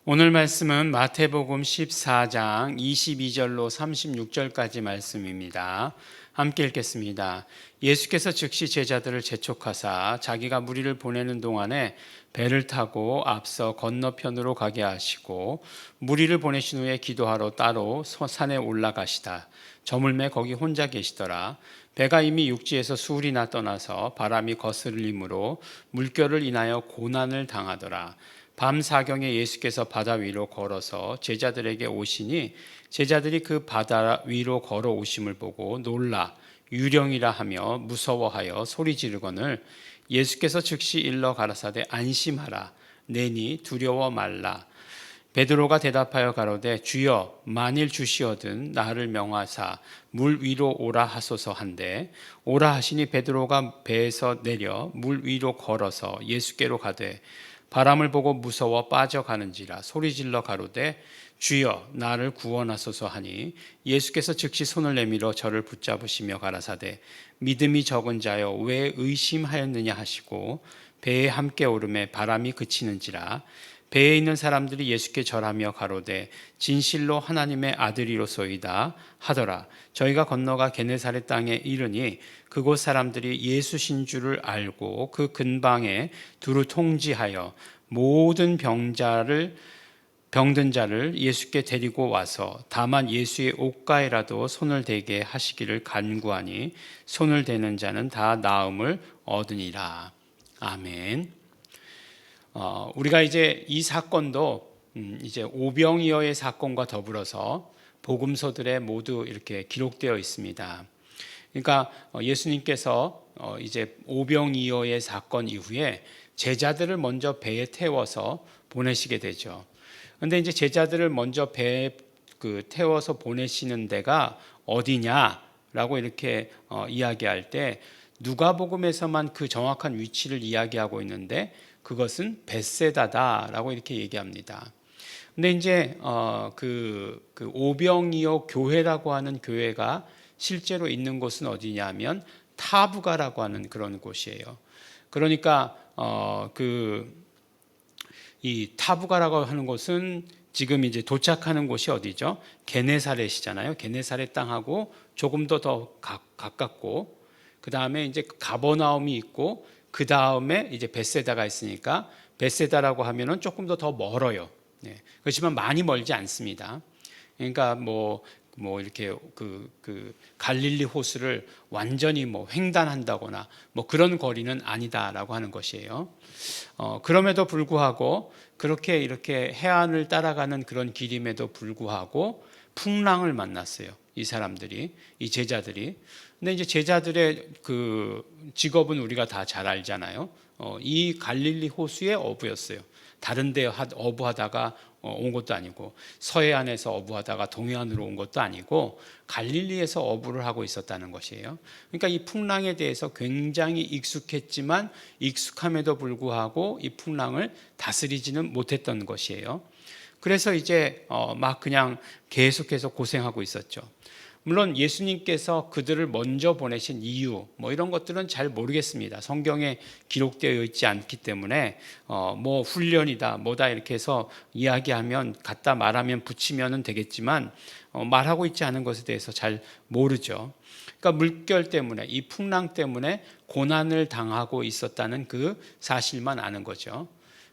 오늘 말씀은 마태복음 14장 22절로 36절까지 말씀입니다. 함께 읽겠습니다. 예수께서 즉시 제자들을 재촉하사 자기가 무리를 보내는 동안에 배를 타고 앞서 건너편으로 가게 하시고 무리를 보내신 후에 기도하러 따로 산에 올라가시다. 저물매 거기 혼자 계시더라. 배가 이미 육지에서 수울이나 떠나서 바람이 거스름으로 물결을 인하여 고난을 당하더라. 밤 사경에 예수께서 바다 위로 걸어서 제자들에게 오시니 제자들이 그 바다 위로 걸어오심을 보고 놀라 유령이라 하며 무서워하여 소리 지르거늘 예수께서 즉시 일러 가라사대 안심하라 내니 두려워 말라. 베드로가 대답하여 가로되 주여 만일 주시어든 나를 명하사 물 위로 오라 하소서 한데 오라 하시니 베드로가 배에서 내려 물 위로 걸어서 예수께로 가되 바람을 보고 무서워 빠져가는지라 소리질러 가로되 주여 나를 구원하소서 하니 예수께서 즉시 손을 내밀어 저를 붙잡으시며 가라사대 믿음이 적은 자여 왜 의심하였느냐 하시고 배에 함께 오름에 바람이 그치는지라. 배에 있는 사람들이 예수께 절하며 가로되 진실로 하나님의 아들이로소이다 하더라. 저희가 건너가 게네사렛 땅에 이르니 그곳 사람들이 예수신 줄을 알고 그 근방에 두루 통지하여 모든 병든 자를 예수께 데리고 와서 다만 예수의 옷가에라도 손을 대게 하시기를 간구하니 손을 대는 자는 다 나음을 얻으니라. 아멘. 우리가 이제 이 사건도 이제 오병이어의 사건과 더불어서 복음서들에 모두 이렇게 기록되어 있습니다. 그러니까 예수님께서 이제 오병이어의 사건 이후에 제자들을 먼저 배에 태워서 보내시게 되죠. 그런데 이제 제자들을 먼저 배에 태워서 보내시는 데가 어디냐라고 이렇게 이야기할 때 누가복음에서만 그 정확한 위치를 이야기하고 있는데 그것은 벳세다다라고 이렇게 얘기합니다. 근데 이제 그 오병이어 교회라고 하는 교회가 실제로 있는 곳은 어디냐면 타부가라고 하는 그런 곳이에요. 그러니까 이 타부가라고 하는 곳은 지금 이제 도착하는 곳이 어디죠? 게네사렛이잖아요. 게네사렛 땅하고 조금 더 가깝고 그 다음에 이제 가버나움이 있고 그 다음에 이제 벳세다가 있으니까 벳세다라고 하면은 조금 더 멀어요. 네. 그렇지만 많이 멀지 않습니다. 그러니까 뭐 이렇게 그 갈릴리 호수를 완전히 횡단한다거나 그런 거리는 아니다라고 하는 것이에요. 그럼에도 불구하고 그렇게 이렇게 해안을 따라가는 그런 길임에도 불구하고 풍랑을 만났어요. 이 사람들이, 이 제자들이. 근데 이제 제자들의 그 직업은 우리가 다 잘 알잖아요. 이 갈릴리 호수의 어부였어요. 다른 데 어부하다가 온 것도 아니고 서해안에서 어부하다가 동해안으로 온 것도 아니고 갈릴리에서 어부를 하고 있었다는 것이에요. 그러니까 이 풍랑에 대해서 굉장히 익숙했지만 익숙함에도 불구하고 이 풍랑을 다스리지는 못했던 것이에요. 그래서 이제 막 그냥 계속해서 고생하고 있었죠. 물론 예수님께서 그들을 먼저 보내신 이유 이런 것들은 잘 모르겠습니다. 성경에 기록되어 있지 않기 때문에 훈련이다 뭐다 이렇게 해서 이야기하면 갖다 말하면 붙이면 되겠지만 말하고 있지 않은 것에 대해서 잘 모르죠. 그러니까 물결 때문에 이 풍랑 때문에 고난을 당하고 있었다는 그 사실만 아는 거죠.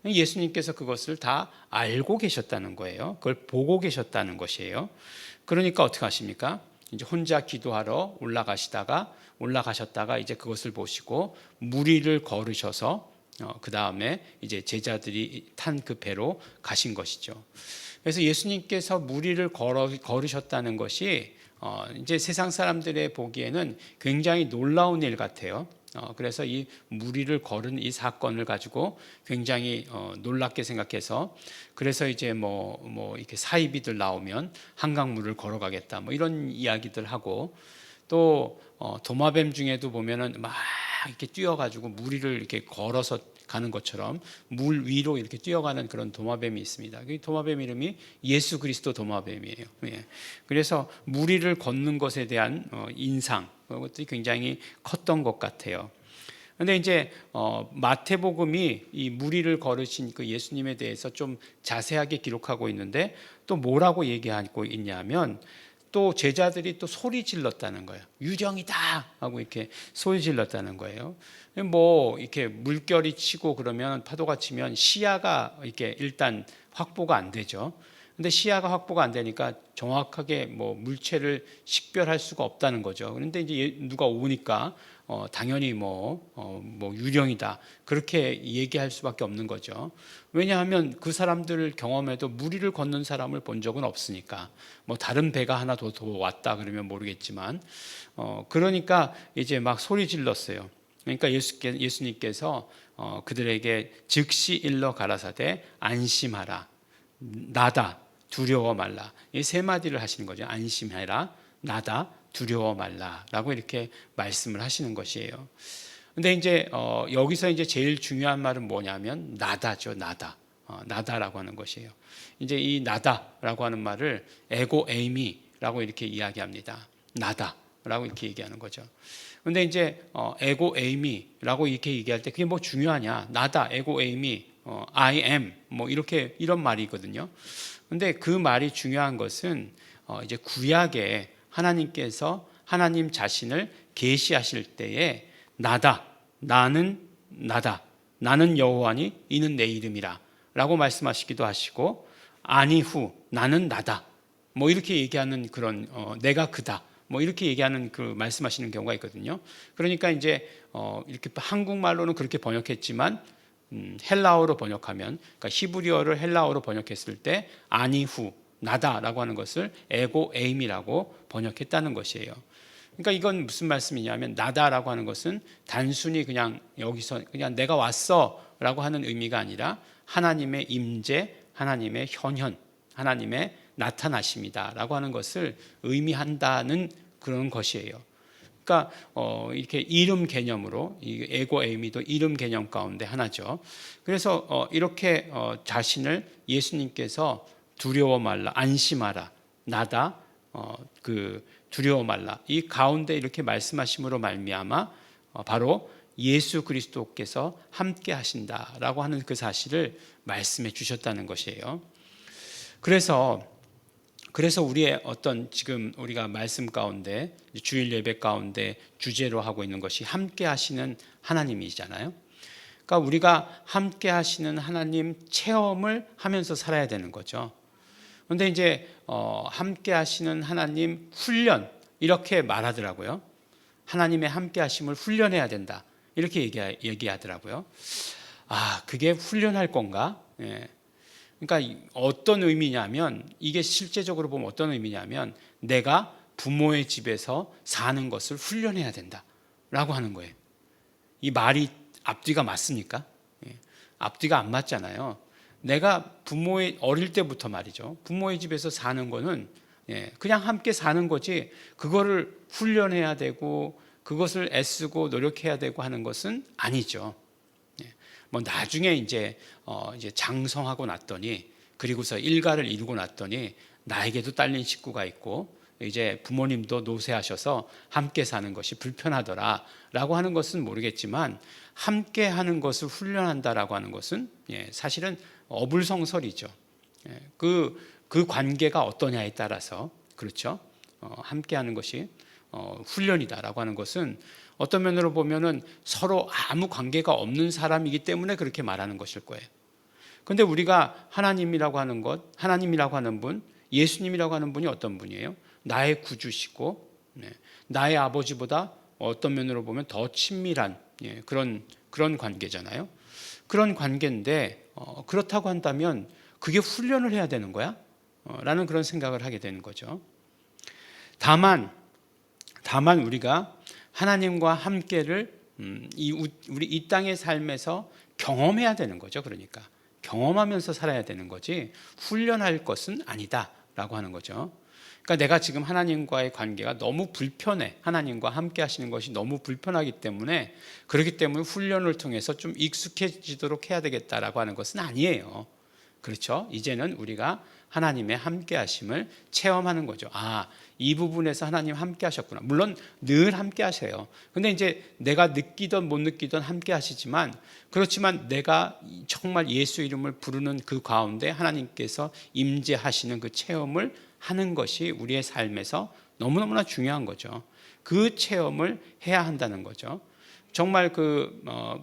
예수님께서 그것을 다 알고 계셨다는 거예요. 그걸 보고 계셨다는 것이에요. 그러니까 어떻게 하십니까? 이제 혼자 기도하러 올라가셨다가 이제 그것을 보시고 무리를 걸으셔서 그 다음에 이제 제자들이 탄 그 배로 가신 것이죠. 그래서 예수님께서 무리를 걸으셨다는 것이 이제 세상 사람들의 보기에는 굉장히 놀라운 일 같아요. 그래서 이 무리를 걸은 이 사건을 가지고 굉장히 놀랍게 생각해서 그래서 이제 이렇게 사이비들 나오면 한강물을 걸어가겠다 이런 이야기들 하고 또 도마뱀 중에도 보면은 막 이렇게 뛰어가지고 무리를 이렇게 걸어서 가는 것처럼 물 위로 이렇게 뛰어가는 그런 도마뱀이 있습니다. 그 도마뱀 이름이 예수 그리스도 도마뱀이에요. 그래서 무리를 걷는 것에 대한 인상 그것도 굉장히 컸던 것 같아요. 근데 이제 마태복음이 이 무리를 걸으신 그 예수님에 대해서 좀 자세하게 기록하고 있는데 또 뭐라고 얘기하고 있냐면 또 제자들이 또 소리 질렀다는 거예요. 유령이다 하고 이렇게 소리 질렀다는 거예요. 뭐 이렇게 물결이 치고 그러면 파도가 치면 시야가 이렇게 일단 확보가 안 되죠. 근데 시야가 확보가 안 되니까 정확하게 뭐 물체를 식별할 수가 없다는 거죠. 그런데 이제 누가 오니까 당연히 뭐 유령이다 그렇게 얘기할 수밖에 없는 거죠. 왜냐하면 그 사람들 경험에도 무리를 걷는 사람을 본 적은 없으니까 뭐 다른 배가 하나 더 왔다 그러면 모르겠지만 그러니까 이제 막 소리 질렀어요. 그러니까 예수님께서 그들에게 즉시 일러 가라사대 안심하라 나다 두려워 말라 이 세 마디를 하시는 거죠. 안심해라 나다 두려워 말라라고 이렇게 말씀을 하시는 것이에요. 근데 이제 여기서 이제 제일 중요한 말은 뭐냐면 나다죠. 나다라고 하는 것이에요. 이제 이 나다라고 하는 말을 에고 에이미라고 이렇게 이야기합니다. 나다라고 이렇게 얘기하는 거죠. 근데 이제 에고 에이미라고 이렇게 얘기할 때 그게 뭐 중요하냐? 나다 에고 에이미 I am 뭐 이런 말이거든요. 근데 그 말이 중요한 것은 이제 구약에 하나님께서 하나님 자신을 계시하실 때에 나는 여호와니 이는 내 이름이라 라고 말씀하시기도 하시고 아니후 나는 나다 뭐 이렇게 얘기하는 그런 내가 그다 뭐 이렇게 얘기하는 그 말씀하시는 경우가 있거든요. 그러니까 이제 이렇게 한국말로는 그렇게 번역했지만 헬라어로 번역하면 그러니까 히브리어를 헬라어로 번역했을 때 아니후 나다라고 하는 것을 에고 에임이라고 번역했다는 것이에요. 그러니까 이건 무슨 말씀이냐면 나다라고 하는 것은 단순히 그냥 여기서 그냥 내가 왔어라고 하는 의미가 아니라 하나님의 임재, 하나님의 현현, 하나님의 나타나심이다라고 하는 것을 의미한다는 그런 것이에요. 그러니까 이렇게 이름 개념으로 이 에고 에이미도 이름 개념 가운데 하나죠. 그래서 이렇게 자신을 예수님께서 두려워 말라, 안심하라, 나다, 두려워 말라 이 가운데 이렇게 말씀하심으로 말미암아 바로 예수 그리스도께서 함께 하신다라고 하는 그 사실을 말씀해 주셨다는 것이에요. 그래서 우리의 어떤 지금 우리가 말씀 가운데 주일 예배 가운데 주제로 하고 있는 것이 함께 하시는 하나님이잖아요. 그러니까 우리가 함께 하시는 하나님 체험을 하면서 살아야 되는 거죠. 그런데 이제 함께 하시는 하나님 훈련 이렇게 말하더라고요. 하나님의 함께 하심을 훈련해야 된다 이렇게 얘기하더라고요. 그게 훈련할 건가? 예. 그러니까 어떤 의미냐면 이게 실제적으로 보면 어떤 의미냐면 내가 부모의 집에서 사는 것을 훈련해야 된다라고 하는 거예요. 이 말이 앞뒤가 맞습니까? 예. 앞뒤가 안 맞잖아요. 내가 어릴 때부터 말이죠. 부모의 집에서 사는 거는 그냥 함께 사는 거지 그거를 훈련해야 되고 그것을 애쓰고 노력해야 되고 하는 것은 아니죠. 뭐 나중에 이제 장성하고 났더니 그리고서 일가를 이루고 났더니 나에게도 딸린 식구가 있고 이제 부모님도 노쇠하셔서 함께 사는 것이 불편하더라라고 하는 것은 모르겠지만 함께 하는 것을 훈련한다라고 하는 것은 사실은 어불성설이죠. 그 관계가 어떠냐에 따라서 그렇죠. 함께 하는 것이 훈련이다라고 하는 것은 어떤 면으로 보면은 서로 아무 관계가 없는 사람이기 때문에 그렇게 말하는 것일 거예요. 그런데 우리가 하나님이라고 하는 분, 예수님이라고 하는 분이 어떤 분이에요? 나의 구주시고 나의 아버지보다 어떤 면으로 보면 더 친밀한 그런 관계잖아요. 그런 관계인데 그렇다고 한다면 그게 훈련을 해야 되는 거야? 라는 그런 생각을 하게 되는 거죠. 다만 우리가 하나님과 함께를 우리 이 땅의 삶에서 경험해야 되는 거죠. 그러니까 경험하면서 살아야 되는 거지 훈련할 것은 아니다라고 하는 거죠. 그러니까 내가 지금 하나님과의 관계가 너무 불편해. 하나님과 함께 하시는 것이 너무 불편하기 때문에 그렇기 때문에 훈련을 통해서 좀 익숙해지도록 해야 되겠다라고 하는 것은 아니에요. 그렇죠? 이제는 우리가 하나님의 함께 하심을 체험하는 거죠. 이 부분에서 하나님 함께 하셨구나. 물론 늘 함께 하세요. 근데 이제 내가 느끼던 못 느끼던 함께 하시지만, 그렇지만 내가 정말 예수 이름을 부르는 그 가운데 하나님께서 임재하시는 그 체험을 하는 것이 우리의 삶에서 너무너무나 중요한 거죠. 그 체험을 해야 한다는 거죠. 정말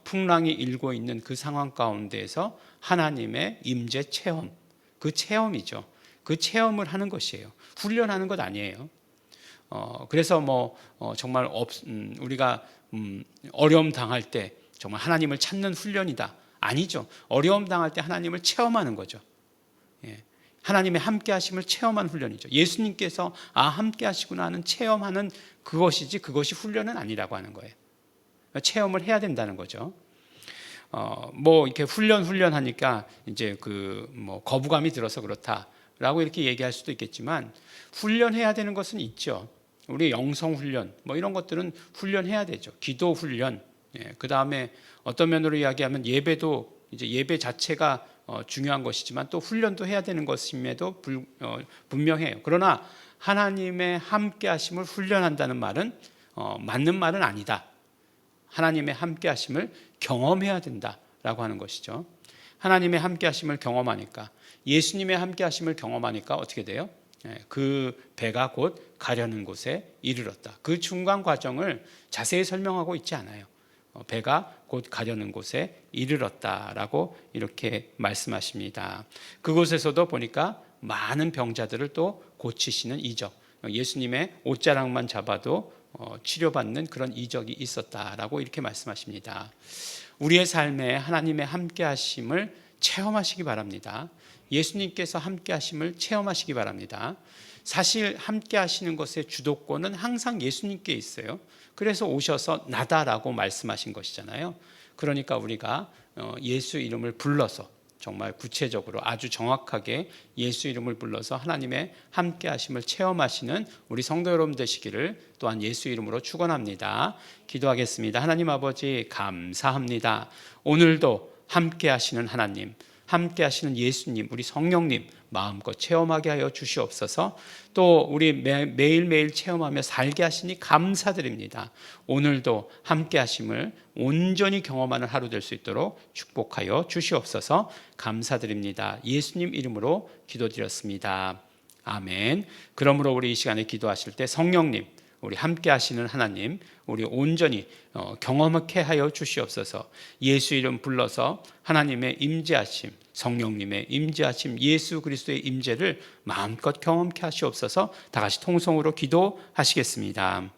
풍랑이 일고 있는 그 상황 가운데에서 하나님의 임재 체험, 그 체험이죠. 그 체험을 하는 것이에요. 훈련하는 것 아니에요. 그래서 정말 우리가 어려움 당할 때 정말 하나님을 찾는 훈련이다. 아니죠. 어려움 당할 때 하나님을 체험하는 거죠. 예. 하나님의 함께 하심을 체험하는 훈련이죠. 예수님께서 함께 하시구나 하는 체험하는 그것이지, 그것이 훈련은 아니라고 하는 거예요. 체험을 해야 된다는 거죠. 이렇게 훈련하니까 이제 거부감이 들어서 그렇다라고 이렇게 얘기할 수도 있겠지만, 훈련해야 되는 것은 있죠. 우리 영성 훈련, 이런 것들은 훈련해야 되죠. 기도 훈련. 그 다음에 어떤 면으로 이야기하면 예배도, 이제 예배 자체가 중요한 것이지만 또 훈련도 해야 되는 것임에도 분명해요. 그러나 하나님의 함께 하심을 훈련한다는 말은 맞는 말은 아니다. 하나님의 함께 하심을 경험해야 된다라고 하는 것이죠. 하나님의 함께 하심을 경험하니까, 예수님의 함께 하심을 경험하니까 어떻게 돼요? 그 배가 곧 가려는 곳에 이르렀다. 그 중간 과정을 자세히 설명하고 있지 않아요. 배가 곧 가려는 곳에 이르렀다라고 이렇게 말씀하십니다. 그곳에서도 보니까 많은 병자들을 또 고치시는 이적, 예수님의 옷자락만 잡아도 치료받는 그런 이적이 있었다라고 이렇게 말씀하십니다. 우리의 삶에 하나님의 함께 하심을 체험하시기 바랍니다. 예수님께서 함께 하심을 체험하시기 바랍니다. 사실 함께 하시는 것의 주도권은 항상 예수님께 있어요. 그래서 오셔서 나다라고 말씀하신 것이잖아요. 그러니까 우리가 예수 이름을 불러서 정말 구체적으로 아주 정확하게 예수 이름을 불러서 하나님의 함께 하심을 체험하시는 우리 성도 여러분 되시기를 또한 예수 이름으로 축원합니다. 기도하겠습니다. 하나님 아버지 감사합니다. 오늘도 함께 하시는 하나님, 함께 하시는 예수님, 우리 성령님 마음껏 체험하게 하여 주시옵소서. 또 우리 매일매일 체험하며 살게 하시니 감사드립니다. 오늘도 함께 하심을 온전히 경험하는 하루 될 수 있도록 축복하여 주시옵소서. 감사드립니다. 예수님 이름으로 기도드렸습니다. 아멘. 그러므로 우리 이 시간에 기도하실 때 성령님, 우리 함께 하시는 하나님, 우리 온전히 경험하게 하여 주시옵소서. 예수 이름 불러서 하나님의 임재하심, 성령님의 임재하심, 예수 그리스도의 임재를 마음껏 경험케 하시옵소서. 다 같이 통성으로 기도하시겠습니다.